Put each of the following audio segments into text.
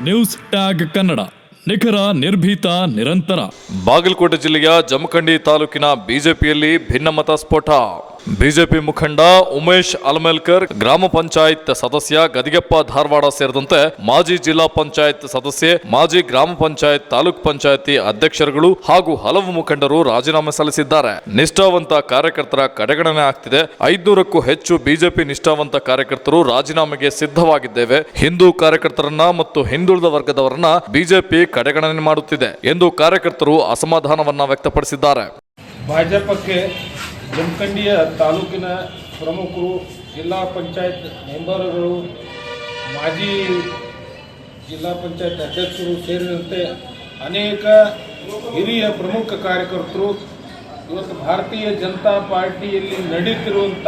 News tag Kannada, ನಿಖರ, ನಿರ್ಭೀತ, ನಿರಂತರ. ಬಾಗಲಕೋಟೆ ಜಿಲ್ಲೆಯ ಜಮಖಂಡಿ ತಾಲೂಕಿನ ಬಿಜೆಪಿಯಲ್ಲಿ ಭಿನ್ನಮತ ಸ್ಫೋಟ. ಬಿಜೆಪಿ ಮುಖಂಡ ಉಮೇಶ್ ಅಲಮೇಲ್ಕರ್, ಗ್ರಾಮ ಪಂಚಾಯತ್ ಸದಸ್ಯ ಗದಿಗೆಪ್ಪ ಧಾರವಾಡ ಸೇರಿದಂತೆ ಮಾಜಿ ಜಿಲ್ಲಾ ಪಂಚಾಯತ್ ಸದಸ್ಯೆ, ಮಾಜಿ ಗ್ರಾಮ ಪಂಚಾಯತ್, ತಾಲೂಕ್ ಪಂಚಾಯತಿ ಅಧ್ಯಕ್ಷರುಗಳು ಹಾಗೂ ಹಲವು ಮುಖಂಡರು ರಾಜೀನಾಮೆ ಸಲ್ಲಿಸಿದ್ದಾರೆ. ನಿಷ್ಠಾವಂತ ಕಾರ್ಯಕರ್ತರ ಕಡೆಗಣನೆ ಆಗ್ತಿದೆ. 500ಕ್ಕೂ ಹೆಚ್ಚು ಬಿಜೆಪಿ ನಿಷ್ಠಾವಂತ ಕಾರ್ಯಕರ್ತರು ರಾಜೀನಾಮೆಗೆ ಸಿದ್ಧವಾಗಿದ್ದೇವೆ. ಹಿಂದೂ ಕಾರ್ಯಕರ್ತರನ್ನ ಮತ್ತು ಹಿಂದುಳಿದ ವರ್ಗದವರನ್ನ ಬಿಜೆಪಿ ಕಡೆಗಣನೆ ಮಾಡುತ್ತಿದೆ ಎಂದು ಕಾರ್ಯಕರ್ತರು ಅಸಮಾಧಾನವನ್ನ ವ್ಯಕ್ತಪಡಿಸಿದ್ದಾರೆ. ಭಾಜಪಕ್ಕೆ ಜಮಖಂಡಿಯ ತಾಲೂಕಿನ ಪ್ರಮುಖರು, ಜಿಲ್ಲಾ ಪಂಚಾಯತ್ ಮೆಂಬರ್ಗಳು, ಮಾಜಿ ಜಿಲ್ಲಾ ಪಂಚಾಯತ್ ಅಧ್ಯಕ್ಷರು ಸೇರಿದಂತೆ ಅನೇಕ ಹಿರಿಯ ಪ್ರಮುಖ ಕಾರ್ಯಕರ್ತರು ಇವತ್ತು ಭಾರತೀಯ ಜನತಾ ಪಾರ್ಟಿಯಲ್ಲಿ ನಡೀತಿರುವಂಥ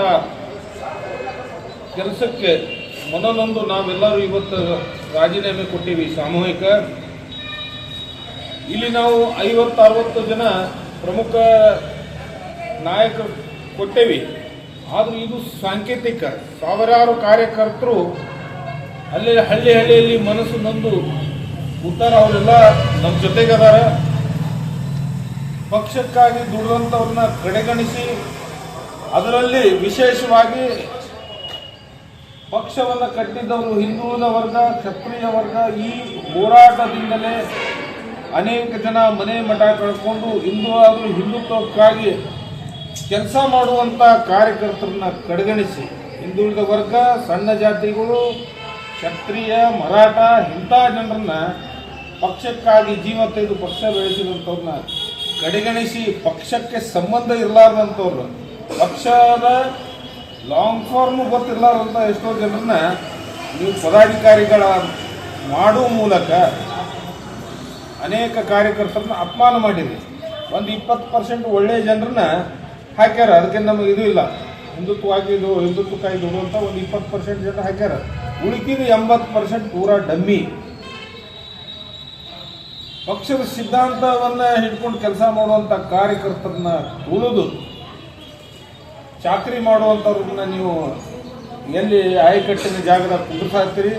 ಕೆಲಸಕ್ಕೆ ಮೊದಲೊಂದು ನಾವೆಲ್ಲರೂ ಇವತ್ತು ರಾಜೀನಾಮೆ ಕೊಟ್ಟಿವಿ ಸಾಮೂಹಿಕ. ಇಲ್ಲಿ ನಾವು 50-60 ಜನ ಪ್ರಮುಖ ನಾಯಕರು ಕೊಟ್ಟೇವಿ. ಆದರೂ ಇದು ಸಾಂಕೇತಿಕ. ಸಾವಿರಾರು ಕಾರ್ಯಕರ್ತರು ಹಳ್ಳಿಯಲ್ಲಿ ಮನಸ್ಸು ನೊಂದು ಕೂತಾರ. ಅವರೆಲ್ಲ ನಮ್ಮ ಜೊತೆಗದಾರ. ಪಕ್ಷಕ್ಕಾಗಿ ದುಡಿದಂಥವ್ರನ್ನ ಕಡೆಗಣಿಸಿ, ಅದರಲ್ಲಿ ವಿಶೇಷವಾಗಿ ಪಕ್ಷವನ್ನು ಕಟ್ಟಿದ್ದವರು ಹಿಂದುಳಿದ ವರ್ಗ, ಕ್ಷತ್ರಿಯ ವರ್ಗ. ಈ ಹೋರಾಟದಿಂದಲೇ ಅನೇಕ ಜನ ಮನೆ ಮಠ ಕಳ್ಕೊಂಡು ಹಿಂದುತ್ವಕ್ಕಾಗಿ ಕೆಲಸ ಮಾಡುವಂಥ ಕಾರ್ಯಕರ್ತರನ್ನ ಕಡೆಗಣಿಸಿ, ಹಿಂದುಳಿದ ವರ್ಗ, ಸಣ್ಣ ಜಾತಿಗಳು, ಕ್ಷತ್ರಿಯ, ಮರಾಠ ಇಂಥ ಜನರನ್ನ ಪಕ್ಷಕ್ಕಾಗಿ ಜೀವ ತೆಗೆದು ಪಕ್ಷ ಬೆಳೆಸಿದಂಥವ್ರನ್ನ ಕಡೆಗಣಿಸಿ, ಪಕ್ಷಕ್ಕೆ ಸಂಬಂಧ ಇರಲಾರ್ದಂಥವ್ರು, ಪಕ್ಷದ ಲಾಂಗ್ ಫಾರ್ಮ್ ಗೊತ್ತಿರಲಾರ್ದಂಥ ಎಷ್ಟೋ ಜನರನ್ನ ನೀವು ಪದಾಧಿಕಾರಿಗಳ ಮಾಡುವ ಮೂಲಕ ಅನೇಕ ಕಾರ್ಯಕರ್ತರನ್ನ ಅಪಮಾನ ಮಾಡಿರಿ. ಒಂದು 20% ಒಳ್ಳೆಯ ಜನರನ್ನ ಹಾಕ್ಯಾರ. ಅದಕ್ಕೆ ನಮಗೆ ಇದು ಇಲ್ಲ, ಹಿಂದುತ್ವಕ್ಕಾಗಿ ದುಡುವಂಥ ಒಂದು 20% ಜನ ಹಾಕ್ಯಾರ. ಉಳಿಕಿದ 80% ಪೂರಾ ಡಮ್ಮಿ. ಪಕ್ಷದ ಸಿದ್ಧಾಂತವನ್ನು ಹಿಡ್ಕೊಂಡು ಕೆಲಸ ಮಾಡುವಂಥ ಕಾರ್ಯಕರ್ತರನ್ನ ತುಳಿದು ಚಾಕರಿ ಮಾಡುವಂಥವ್ರನ್ನ ನೀವು ಎಲ್ಲಿ ಆಯಕಟ್ಟಿನ ಜಾಗದಾಗ ಕುಂದ್ರಿಸಾಕ್ತೀರಿ,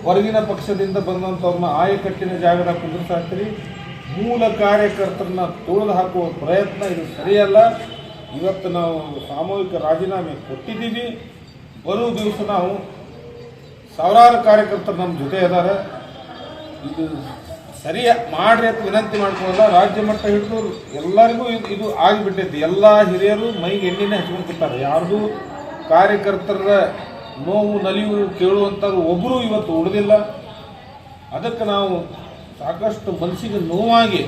ಹೊರಗಿನ ಪಕ್ಷದಿಂದ ಬಂದಂಥವ್ರನ್ನ ಆಯಕಟ್ಟಿನ ಜಾಗದಾಗ ಕುಂದ್ರಿಸಾಕ್ತೀರಿ. ಮೂಲ ಕಾರ್ಯಕರ್ತರನ್ನ ತುಳಿದು ಹಾಕುವ ಪ್ರಯತ್ನ ಇದು ಸರಿಯಲ್ಲ. ಇವತ್ತು ನಾವು ಸಾಮೂಹಿಕ ರಾಜೀನಾಮೆ ಕೊಟ್ಟಿದ್ದೀವಿ. ಬರುವ ದಿವಸ ನಾವು ಸಾವಿರಾರು ಕಾರ್ಯಕರ್ತರು ನಮ್ಮ ಜೊತೆ ಇದ್ದಾರೆ. ಇದು ಸರಿಯ ಮಾಡ್ರಿ ಅಂತ ವಿನಂತಿ ಮಾಡ್ಕೊಳ್ಳಲ್ಲ. ರಾಜ್ಯ ಮಟ್ಟ ಹಿಡಿದು ಎಲ್ಲರಿಗೂ ಇದು ಆಗಿಬಿಟ್ಟೈತಿ. ಎಲ್ಲ ಹಿರಿಯರು ಮೈಗೆ ಎಣ್ಣೆನೇ ಹಚ್ಕೊಂಡ್ಬಿಡ್ತಾರೆ. ಯಾರ್ದು ಕಾರ್ಯಕರ್ತರ ನೋವು ನಲಿವು ಕೇಳುವಂಥದ್ದು ಒಬ್ಬರು ಇವತ್ತು ಉಳಿದಿಲ್ಲ. ಅದಕ್ಕೆ ನಾವು ಸಾಕಷ್ಟು ಮನಸ್ಸಿಗೆ ನೋವಾಗಿ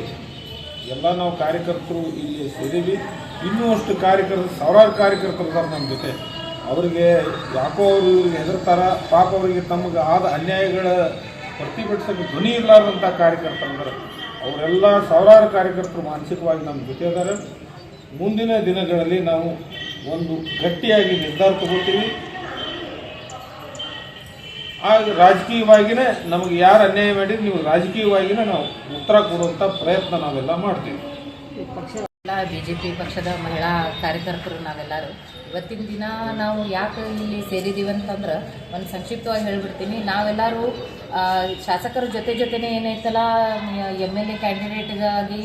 ಎಲ್ಲ ನಾವು ಕಾರ್ಯಕರ್ತರು ಇಲ್ಲಿ ಸೇರಿವಿ. ಇನ್ನೂ ಅಷ್ಟು ಸಾವಿರಾರು ಕಾರ್ಯಕರ್ತರು ಇದ್ದಾರೆ ನಮ್ಮ ಜೊತೆ. ಅವರಿಗೆ ಯಾಕೋ ಅವರು ಇವ್ರಿಗೆ ಹೆದರ್ತಾರ. ಪಾಪ ಅವರಿಗೆ ತಮಗೆ ಆದ ಅನ್ಯಾಯಗಳ ಪ್ರತಿಭಟಿಸೋಕ್ಕೆ ಧ್ವನಿ ಇರಲಾರ್ದಂಥ ಕಾರ್ಯಕರ್ತರು. ಅವರೆಲ್ಲ ಸಾವಿರಾರು ಕಾರ್ಯಕರ್ತರು ಮಾನಸಿಕವಾಗಿ ನಮ್ಮ ಜೊತೆ ಇದ್ದಾರೆ. ಮುಂದಿನ ದಿನಗಳಲ್ಲಿ ನಾವು ಒಂದು ಗಟ್ಟಿಯಾಗಿ ನಿರ್ಧಾರ ತಗೋತೀವಿ. ಆಗ ರಾಜಕೀಯವಾಗಿಯೇ ನಮಗೆ ಯಾರು ಅನ್ಯಾಯ ಮಾಡಿದ್ರೆ ನೀವು ರಾಜಕೀಯವಾಗಿಯೇ ನಾವು ಉತ್ತರ ಕೊಡುವಂಥ ಪ್ರಯತ್ನ ನಾವೆಲ್ಲ ಮಾಡ್ತೀವಿ. ಬಿಜೆಪಿ ಪಕ್ಷದ ಮಹಿಳಾ ಕಾರ್ಯಕರ್ತರು ನಾವೆಲ್ಲರೂ ಇವತ್ತಿನ ದಿನ ನಾವು ಯಾಕೆ ಇಲ್ಲಿ ಸೇರಿದ್ದೀವಿ ಅಂತಂದ್ರೆ ಒಂದು ಸಂಕ್ಷಿಪ್ತವಾಗಿ ಹೇಳಿಬಿಡ್ತೀನಿ. ನಾವೆಲ್ಲರೂ ಶಾಸಕರ ಜೊತೆನೇ ಏನೈತಲ್ಲ MLA ಕ್ಯಾಂಡಿಡೇಟ್ಗಾಗಿ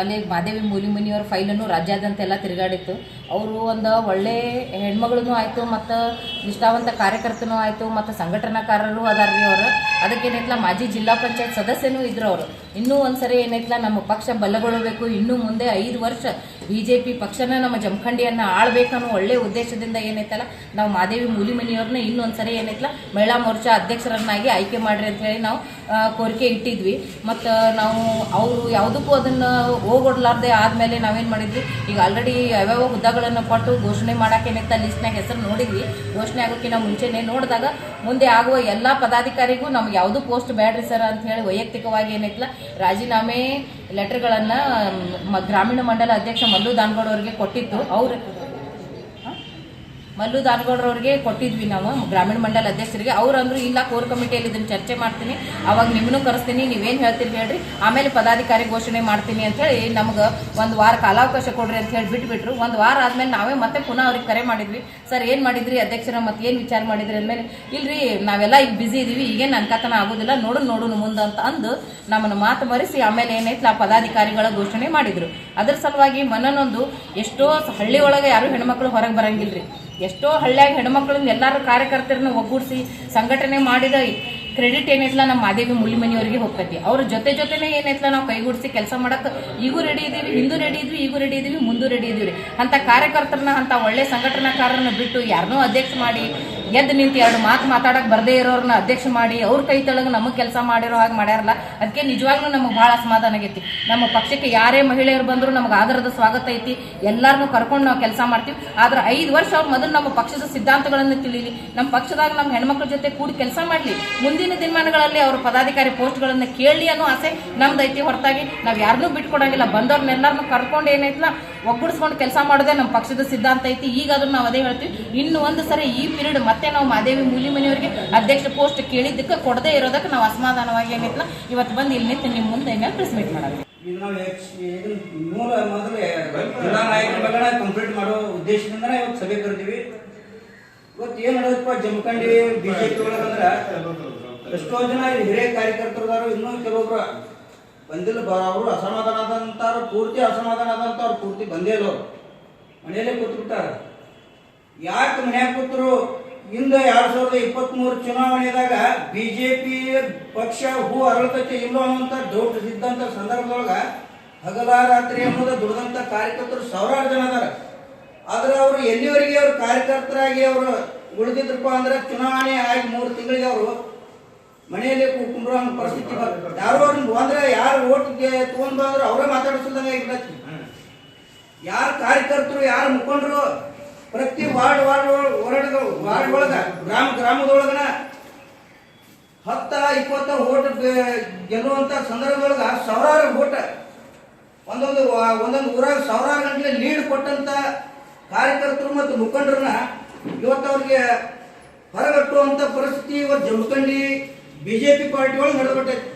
ಅಲ್ಲಿ ಮಾದೇವಿ ಮೂಲಿಮನಿಯವ್ರ ಫೈಲನ್ನು ರಾಜ್ಯಾದ್ಯಂತ ಎಲ್ಲ ತಿರುಗಾಡಿತ್ತು. ಅವರು ಒಂದು ಒಳ್ಳೆ ಹೆಣ್ಮಗಳೂ ಆಯಿತು, ಮತ್ತು ನಿಷ್ಠಾವಂತ ಕಾರ್ಯಕರ್ತನೂ ಆಯಿತು, ಮತ್ತು ಸಂಘಟನಾಕಾರರು ಅದಾರ್ರಿ ಅವರು. ಅದಕ್ಕೇನೈತಲ್ಲ ಮಾಜಿ ಜಿಲ್ಲಾ ಪಂಚಾಯತ್ ಸದಸ್ಯನೂ ಇದ್ರು ಅವರು. ಇನ್ನೂ ಒಂದ್ಸರಿ ಏನೈತಲ್ಲ ನಮ್ಮ ಪಕ್ಷ ಬಲಗೊಳ್ಳಬೇಕು, ಇನ್ನೂ ಮುಂದೆ 5 ವರ್ಷ ಬಿಜೆಪಿ ಪಕ್ಷನ ನಮ್ಮ ಜಮಖಂಡಿಯನ್ನು ಆಳ್ಬೇಕನ್ನೋ ಒಳ್ಳೆ ಉದ್ದೇಶದಿಂದ ಏನೈತಲ್ಲ ನಾವು ಮಾದೇವಿ ಮೂಲಿಮನಿಯವ್ರನ್ನ ಇನ್ನೊಂದ್ಸರಿ ಏನೈತಲ್ಲ ಮಹಿಳಾ ಮೋರ್ಚಾ ಅಧ್ಯಕ್ಷರನ್ನಾಗಿ ಆಯ್ಕೆ ಮಾಡ್ರಿ ಅಂತ ಹೇಳಿ ನಾವು ಕೋರಿಕೆ ಇಟ್ಟಿದ್ವಿ. ಮತ್ತು ನಾವು ಅವರು ಯಾವುದಕ್ಕೂ ಅದನ್ನು ಹೋಗೊಡ್ಲಾರ್ದೆ ಆದಮೇಲೆ ನಾವೇನು ಮಾಡಿದ್ವಿ, ಈಗ ಆಲ್ರೆಡಿ ಯಾವ್ಯಾವ ಹುದ್ದೆಗಳನ್ನು ಕೊಟ್ಟು ಘೋಷಣೆ ಮಾಡೋಕೆ ಏನೈತ ಲಿಸ್ಟ್ನಾಗ ಹೆಸರು ನೋಡಿದ್ವಿ. ಘೋಷಣೆ ಆಗೋಕ್ಕಿಂತ ಮುಂಚೆನೇ ನೋಡಿದಾಗ ಮುಂದೆ ಆಗುವ ಎಲ್ಲ ಪದಾಧಿಕಾರಿಗೂ ನಮ್ಗೆ ಯಾವುದೂ ಪೋಸ್ಟ್ ಬೇಡ್ರಿ ಸರ್ ಅಂತ ಹೇಳಿ ವೈಯಕ್ತಿಕವಾಗಿ ಏನೈತಲ್ಲ ರಾಜೀನಾಮೆ ಲೆಟರ್ಗಳನ್ನು ಗ್ರಾಮೀಣ ಮಂಡಲ ಅಧ್ಯಕ್ಷ ಮಲ್ಲು ದಾನಗೌಡ ಅವರಿಗೆ ಕೊಟ್ಟಿತ್ತು. ಮಲ್ಲು ದಾನಗೌಡ್ರವ್ರಿಗೆ ಕೊಟ್ಟಿದ್ವಿ ನಾವು ಗ್ರಾಮೀಣ ಮಂಡಲ ಅಧ್ಯಕ್ಷರಿಗೆ. ಅವ್ರು ಅಂದರು ಇಲ್ಲ ಕೋರ್ ಕಮಿಟಿಯಲ್ಲಿ ಇದನ್ನು ಚರ್ಚೆ ಮಾಡ್ತೀನಿ, ಅವಾಗ ನಿಮ್ಮನ್ನು ಕರೆಸ್ತೀನಿ, ನೀವೇನು ಹೇಳ್ತೀರಿ ಹೇಳ್ರಿ, ಆಮೇಲೆ ಪದಾಧಿಕಾರಿ ಘೋಷಣೆ ಮಾಡ್ತೀನಿ ಅಂಥೇಳಿ ನಮ್ಗೆ ಒಂದು ವಾರ ಕಾಲಾವಕಾಶ ಕೊಡ್ರಿ ಅಂತ ಹೇಳಿ ಬಿಟ್ಬಿಟ್ರು. ಒಂದು ವಾರ ಆದಮೇಲೆ ನಾವೇ ಮತ್ತೆ ಪುನಃ ಅವ್ರಿಗೆ ಕರೆ ಮಾಡಿದ್ವಿ. ಸರ್ ಏನು ಮಾಡಿದ್ರಿ ಅಧ್ಯಕ್ಷರ, ಮತ್ತೆ ಏನು ವಿಚಾರ ಮಾಡಿದ್ರಿ ಅಂದಮೇಲೆ ಇಲ್ರಿ ನಾವೆಲ್ಲ ಈಗ ಬ್ಯುಸಿ ಇದ್ದೀವಿ, ಈಗೇನು ಅನ್ಕತನ ಆಗೋದಿಲ್ಲ, ನೋಡು ಮುಂದೆ ಅಂತ ಅಂದು ನಮ್ಮನ್ನು ಮಾತು ಮರೆಸಿ ಆಮೇಲೆ ಏನೈತಿ ಆ ಪದಾಧಿಕಾರಿಗಳ ಘೋಷಣೆ ಮಾಡಿದ್ರು. ಅದ್ರ ಸಲುವಾಗಿ ಮನನೊಂದು ಎಷ್ಟೋ ಹಳ್ಳಿ ಒಳಗೆ ಯಾರು ಹೆಣ್ಮಕ್ಳು ಹೊರಗೆ ಬರಂಗಿಲ್ರಿ. ಎಷ್ಟೋ ಹಳ್ಳಿಯಾಗ ಹೆಣ್ಮಕ್ಳನ್ನ ಎಲ್ಲರೂ ಕಾರ್ಯಕರ್ತರನ್ನ ಒಗ್ಗೂಡಿಸಿ ಸಂಘಟನೆ ಮಾಡಿದ ಕ್ರೆಡಿಟ್ ಏನೈತಲ್ಲ ನಮ್ಮ ಮಾದೇವಿ ಮುಳ್ಳಿಮನಿಯವರಿಗೆ ಹೋಗ್ತೈತಿ. ಅವ್ರ ಜೊತೆನೇ ಏನೈತಲ್ಲ ನಾವು ಕೈಗೂಡಿಸಿ ಕೆಲಸ ಮಾಡಕ್ಕೆ ಈಗೂ ರೆಡಿ ಇದೀವಿ, ಹಿಂದೂ ರೆಡಿ ಇದ್ವಿ, ಈಗೂ ರೆಡಿ ಇದೀವಿ, ಮುಂದೂ ರೆಡಿ ಇದೀವಿ. ಅಂತ ಕಾರ್ಯಕರ್ತರನ್ನ ಅಂತ ಒಳ್ಳೆ ಸಂಘಟನಾಕಾರರನ್ನ ಬಿಟ್ಟು ಯಾರನ್ನೋ ಅಧ್ಯಕ್ಷ ಮಾಡಿ ಎದ್ದು ನಿಂತು ಎರಡು ಮಾತು ಮಾತಾಡಕ್ಕೆ ಬರದೇ ಇರೋರನ್ನ ಅಧ್ಯಕ್ಷ ಮಾಡಿ ಅವ್ರ ಕೈ ತೆಳಗೆ ನಮಗೆ ಕೆಲಸ ಮಾಡಿರೋ ಹಾಗೆ ಮಾಡ್ಯಾರಲ್ಲ, ಅದಕ್ಕೆ ನಿಜವಾಗ್ಲೂ ನಮಗೆ ಭಾಳ ಅಸಮಾಧಾನ ಆಗೈತಿ. ನಮ್ಮ ಪಕ್ಷಕ್ಕೆ ಯಾರೇ ಮಹಿಳೆಯರು ಬಂದರೂ ನಮಗೆ ಆದರದ ಸ್ವಾಗತ ಐತಿ, ಎಲ್ಲರನ್ನೂ ಕರ್ಕೊಂಡು ನಾವು ಕೆಲಸ ಮಾಡ್ತೀವಿ. ಆದ್ರೆ 5 ವರ್ಷ ಅವ್ರು ಮೊದಲು ನಮ್ಮ ಪಕ್ಷದ ಸಿದ್ಧಾಂತಗಳನ್ನು ತಿಳಿಲಿ, ನಮ್ಮ ಪಕ್ಷದಾಗ ನಮ್ಮ ಹೆಣ್ಮಕ್ಳ ಜೊತೆ ಕೂಡಿ ಕೆಲಸ ಮಾಡಲಿ, ಮುಂದಿನ ದಿನಮಾನಗಳಲ್ಲಿ ಅವ್ರ ಪದಾಧಿಕಾರಿ ಪೋಸ್ಟ್ಗಳನ್ನು ಕೇಳಲಿ ಅನ್ನೋ ಆಸೆ ನಮ್ದೈತಿ. ಹೊರತಾಗಿ ನಾವು ಯಾರನ್ನೂ ಬಿಟ್ಕೊಡಂಗಿಲ್ಲ, ಬಂದವ್ರನ್ನೆಲ್ಲರನ್ನೂ ಕರ್ಕೊಂಡು ಏನೈತಲ್ಲ ಒಗ್ಗೂಡಿಸ್ಕೊಂಡು ಕೆಲಸ ಮಾಡೋದೇ ನಮ್ಮ ಪಕ್ಷದ ಸಿದ್ಧಾಂತ ಐತಿ. ಈಗ ಅದನ್ನು ನಾವು ಅದೇ ಹೇಳ್ತೀವಿ. ಇನ್ನು ಒಂದು ಸರಿ ಈ ಪೀರಿಯಡ್ ಮತ್ತೆ ನಾವು ಮಾದೇವಿ ಮೂಲಿಮನಿಯವರಿಗೆ ಅಧ್ಯಕ್ಷ ಪೋಸ್ಟ್ ಕೇಳಿದ್ದಕ್ಕೆ ಕೊಡದೇ ಇರೋದಕ್ಕೆ ನಾವು ಅಸಮಾಧಾನವಾಗಿ ಏನೈತಲ್ಲ ಇವತ್ತು ಬಂದು ಇಲ್ಲಿ ನಿಂತು ನಿಮ್ಮ ಮುಂದೆ ಮೇಲೆ ಪ್ರೆಸ್ ಮೀಟ್ ಮಾಡೋದು. ಇದು ನಾವು ಮೊದಲೇ ಜಿಲ್ಲಾ ನಾಯಕರ ಕಂಪ್ಲೀಟ್ ಮಾಡೋ ಉದ್ದೇಶದಿಂದ ಇವತ್ತು ಸಭೆ ಕರೆದಿವಿ. ಇವತ್ತು ಏನು ನಡೆದಪ್ಪ ಜಮಖಂಡಿ ಬಿಜೆಪಿ ಒಳಗಂದ್ರೆ ಎಷ್ಟೋ ಜನ ಹಿರಿಯ ಕಾರ್ಯಕರ್ತರು ಇನ್ನೂ ಕೆಲವೊಬ್ರು ಬಂದಿಲ್ಲ, ಅವರು ಅಸಮಾಧಾನ ಆದಂತಾರು, ಪೂರ್ತಿ ಅಸಮಾಧಾನ ಆದಂತವ್ರು ಪೂರ್ತಿ ಬಂದೇ ಇಲ್ಲ. ಅವರು ಮನೆಯಲ್ಲೇ ಕೂತ್ಬಿಟ್ಟಾರ. ಯಾಕೆ ಮನ್ಯಾಗ ಕೂತರು? ಇಂದು 2023 ಚುನಾವಣೆದಾಗ ಬಿಜೆಪಿ ಪಕ್ಷ ಹೂ ಅರಳತಕ್ಕೆ ಇಲ್ಲೋ ಅನ್ನುವಂಥ ಡೌಟ್ ಇದ್ದಂಥ ಸಂದರ್ಭದೊಳಗ ಹಗಲ ರಾತ್ರಿ ಅನ್ನೋದು ದುಡಿದಂಥ ಕಾರ್ಯಕರ್ತರು ಸಾವಿರಾರು ಜನ ಅದಾರ. ಆದ್ರೆ ಅವರು ಎಲ್ಲಿವರೆಗೆ ಅವ್ರ ಕಾರ್ಯಕರ್ತರಾಗಿ ಅವರು ಉಳಿದಿದ್ರಪ್ಪ ಅಂದ್ರೆ ಚುನಾವಣೆ ಆಗಿ 3 ತಿಂಗಳಿಗೆ ಅವರು ಮನೆಯಲ್ಲೇ ಕುಂಡ್ರೋ ಅನ್ನೋ ಪರಿಸ್ಥಿತಿ ಬರ್ತದೆ. ಯಾರು ಅಂದ್ರೆ ಯಾರು ಓಟ್ಗೆ ತಗೊಂಡ್ ಬಂದ್ರು ಅವರೇ ಮಾತಾಡಿಸಲ್ದಂಗೆ ಆಗಿರ್ತೈತಿ. ಯಾರು ಕಾರ್ಯಕರ್ತರು ಯಾರು ಮುಖಂಡರು ಪ್ರತಿ ವಾರ್ಡ್ ಒಳಗ ಗ್ರಾಮದೊಳಗನ 10-20 ಓಟ್ ಗೆಲ್ಲುವಂತ ಸಂದರ್ಭದೊಳಗ ಸಾವಿರಾರು ಓಟ್ ಒಂದೊಂದು ಊರಾಗ ಸಾವಿರಾರು ಗಂಟೆ ಲೀಡ್ ಕೊಟ್ಟಂತ ಕಾರ್ಯಕರ್ತರು ಮತ್ತು ಮುಖಂಡರನ್ನ ಇವತ್ತು ಅವ್ರಿಗೆ ಹೊರಗಟ್ಟುವಂತ ಪರಿಸ್ಥಿತಿ ಇವತ್ತು ಜಮಖಂಡಿ ಬಿಜೆಪಿ ಪಾರ್ಟಿ ಒಳಗೆ ನಡೆದ್ಬಿಟ್ಟೈತಿ.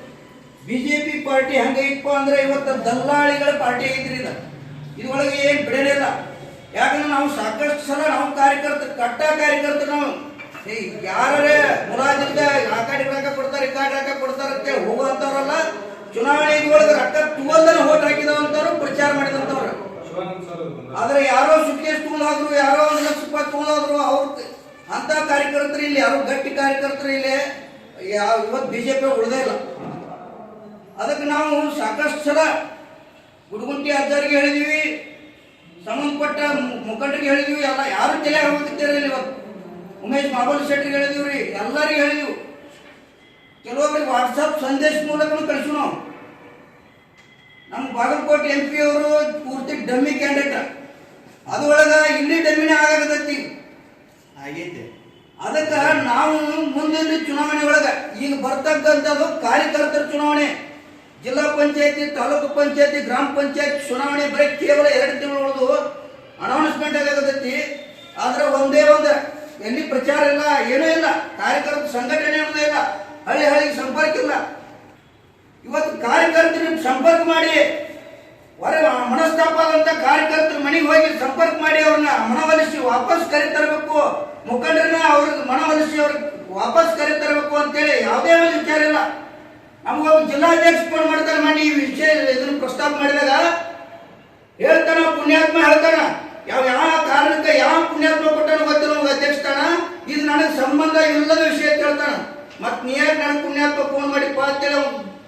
ಬಿಜೆಪಿ ಪಾರ್ಟಿ ಹೆಂಗೈತಪ್ಪ ಅಂದ್ರೆ ಇವತ್ತು ದಲ್ಲಾಳಿಗಳ ಪಾರ್ಟಿ ಐತ್ರಿ. ಇದ್ರೊಳಗೆ ಏನು ಬಿಡಲಿಲ್ಲ. ಯಾಕಂದ್ರೆ ನಾವು ಸಾಕಷ್ಟು ಸಲ ನಾವು ಕಟ್ಟ ಕಾರ್ಯಕರ್ತರು ನಾವು ಯಾರೇ ಮುಲಾಜಿಂದ ಆ ಕಡೆ ಕೊಡ್ತಾರೆ ಈ ಕಡೆ ಕೊಡ್ತಾರೆ ಅಂತ ಹೋಗುವಂತವ್ರಲ್ಲ. ಚುನಾವಣೆ ಒಳಗೆ ರೊಕ್ಕ ತಗೊಂಡನೆ ಓಟ್ ಹಾಕಿದವಂತವ್ರು, ಪ್ರಚಾರ ಮಾಡಿದಂತವ್ರು. ಆದ್ರೆ ಯಾರೋ ಸುಖೇಶ್ ತಗೊಂಡಾದ್ರು, ಯಾರೋ 1 ಲಕ್ಷ ರೂಪಾಯಿ ತಗೊಂಡಾದ್ರು, ಅವ್ರ ಅಂತ ಕಾರ್ಯಕರ್ತರು ಇಲ್ಲಿ ಯಾರು ಗಟ್ಟಿ ಕಾರ್ಯಕರ್ತರು ಇಲ್ಲಿ ಇವತ್ತು ಬಿಜೆಪಿ ಉಳಿದೇ ಇಲ್ಲ. ಅದಕ್ಕೆ ನಾವು ಸಾಕಷ್ಟು ಸಲ ಗುಡುಗುಂಟಿ ಅಜ್ಜರಿಗೆ ಹೇಳಿದೀವಿ, ಸಂಬಂಧಪಟ್ಟ ಮುಖಂಡರಿಗೆ ಹೇಳಿದೀವಿ, ಎಲ್ಲ ಯಾರು ತಲೆ ಹೋಗ್ತಿದ್ದಾರೆ ಇವತ್ತು. ಉಮೇಶ್ ಮಾಬಲ್ ಶೆಟ್ಟಿಗೆ ಹೇಳಿದೀವ್ರಿ, ಎಲ್ಲರಿಗೂ ಹೇಳಿದೀವಿ. ಕೆಲವೊಬ್ಬರಿಗೆ ವಾಟ್ಸಪ್ ಸಂದೇಶ ಮೂಲಕ ಕಳಿಸು. ನಾವು ನಮ್ಮ ಬಾಗಲಕೋಟೆ MP ಅವರು ಪೂರ್ತಿ ಡಮ್ಮಿ ಕ್ಯಾಂಡಿಡೇಟ್, ಅದರೊಳಗ ಇಲ್ಲಿ ಡಮ್ಮಿನೇ ಆಗತೈತಿ ಆಗೈತೆ. ಅದಕ್ಕೆ ನಾವು ಮುಂದಿನ ಚುನಾವಣೆ ಒಳಗ ಈಗ ಬರ್ತಕ್ಕಂಥದ್ದು ಕಾರ್ಯಕರ್ತರ ಚುನಾವಣೆ, ಜಿಲ್ಲಾ ಪಂಚಾಯತಿ, ತಾಲೂಕು ಪಂಚಾಯತಿ, ಗ್ರಾಮ ಪಂಚಾಯತ್ ಚುನಾವಣೆ ಬರೀ ಕೇವಲ 2 ತಿಂಗಳು ಉಳಿದು ಅನೌನ್ಸ್ಮೆಂಟ್ ಆಗತೈತಿ. ಆದ್ರೆ ಒಂದೇ ಎಲ್ಲಿ ಪ್ರಚಾರ ಇಲ್ಲ, ಏನೂ ಇಲ್ಲ, ಕಾರ್ಯಕರ್ತರ ಸಂಘಟನೆ ಅನ್ನೋದೇ ಇಲ್ಲ, ಹಳ್ಳಿಗೆ ಸಂಪರ್ಕ ಇಲ್ಲ. ಇವತ್ತು ಕಾರ್ಯಕರ್ತರಿಗೆ ಸಂಪರ್ಕ ಮಾಡಿ ಮನಸ್ತಾಪ ಆದಂತ ಕಾರ್ಯಕರ್ತರ ಮನೆಗೆ ಹೋಗಿ ಸಂಪರ್ಕ ಮಾಡಿ ಅವ್ರನ್ನ ಮನವೊಲಿಸಿ ವಾಪಸ್ ಕರೆತರಬೇಕು, ಮುಖಂಡರನ್ನ ಅವ್ರಿಗೆ ಮನವೊಲಿಸಿ ಅವ್ರಿಗೆ ವಾಪಸ್ ಕರೆತರಬೇಕು ಅಂತೇಳಿ ಯಾವುದೇ ಒಂದು ವಿಚಾರ ಇಲ್ಲ. ನಮಗೊಬ್ಬ ಜಿಲ್ಲಾಧ್ಯಕ್ಷ ಫೋನ್ ಮಾಡ್ತಾರೆ, ಮಾಡಿ ಈ ವಿಷಯ ಇದನ್ನು ಪ್ರಸ್ತಾಪ ಮಾಡಿದಾಗ ಹೇಳ್ತಾನ, ಪುಣ್ಯಾತ್ಮ ಹೇಳ್ತಾನ, ಯಾವ ಕಾರಣಕ್ಕೆ ಯಾವ ಪುಣ್ಯಾತ್ಮ ಕೊಟ್ಟಾನ ಗೊತ್ತಿಲ್ಲ ನಮ್ಗೆ ಅಧ್ಯಕ್ಷ ಸ್ಥಾನ, ಇದು ನನಗೆ ಸಂಬಂಧ ಇಲ್ಲದ ವಿಷಯ ಕೇಳ್ತಾನ. ಮತ್ ನೀಯಾಗ ನನಗೆ ಪುಣ್ಯಾತ್ಮ ಫೋನ್ ಮಾಡಿ ಅಂತೇಳಿ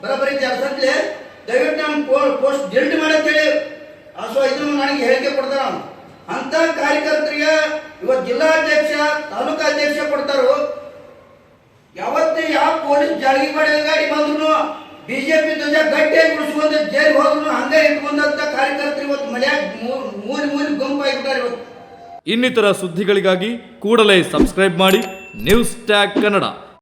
ಬರಬರಿ ಜಾಸ್ತಿ ದಯವಿಟ್ಟು ನಾನು ಪೋಸ್ಟ್ ಡಿಲೀಟ್ ಮಾಡಂತೇಳಿ ಇದನ್ನು ನನಗೆ ಹೇಳಿಕೆ ಕೊಡ್ತಾನ. ಅಂತ ಕಾರ್ಯಕರ್ತರಿಗೆ ಇವತ್ತು ಜಿಲ್ಲಾಧ್ಯಕ್ಷ, ತಾಲೂಕಾ ಅಧ್ಯಕ್ಷ ಕೊಡ್ತಾರೋ. ಯಾವತ್ತೇ ಯಾವ ಪೊಲೀಸ್ ಜಾಲಗಿ ಗಾಡಿ ಬಂದ್ರು ಬಿಜೆಪಿ ಧ್ವಜ ಗಟ್ಟಿಯಾಗಿ ಬಿಡಿಸ್ಕೊಂಡು ಜೈಲಿಗೆ ಹೋದ್ರು ಹಂಗೆ ಇಟ್ಕೊಂಡಂತ ಕಾರ್ಯಕರ್ತರು ಇವತ್ತು ಮನೆಯಾಗ ಮೂರಿ ಗುಂಪಾಗಿಬಿಟ್ಟಾರೆ ಇವತ್ತು. ಇನ್ನಿತರ ಸುದ್ದಿಗಳಿಗಾಗಿ ಕೂಡಲೇ ಸಬ್ಸ್ಕ್ರೈಬ್ ಮಾಡಿ ನ್ಯೂಸ್ ಟ್ಯಾಗ್ ಕನ್ನಡ.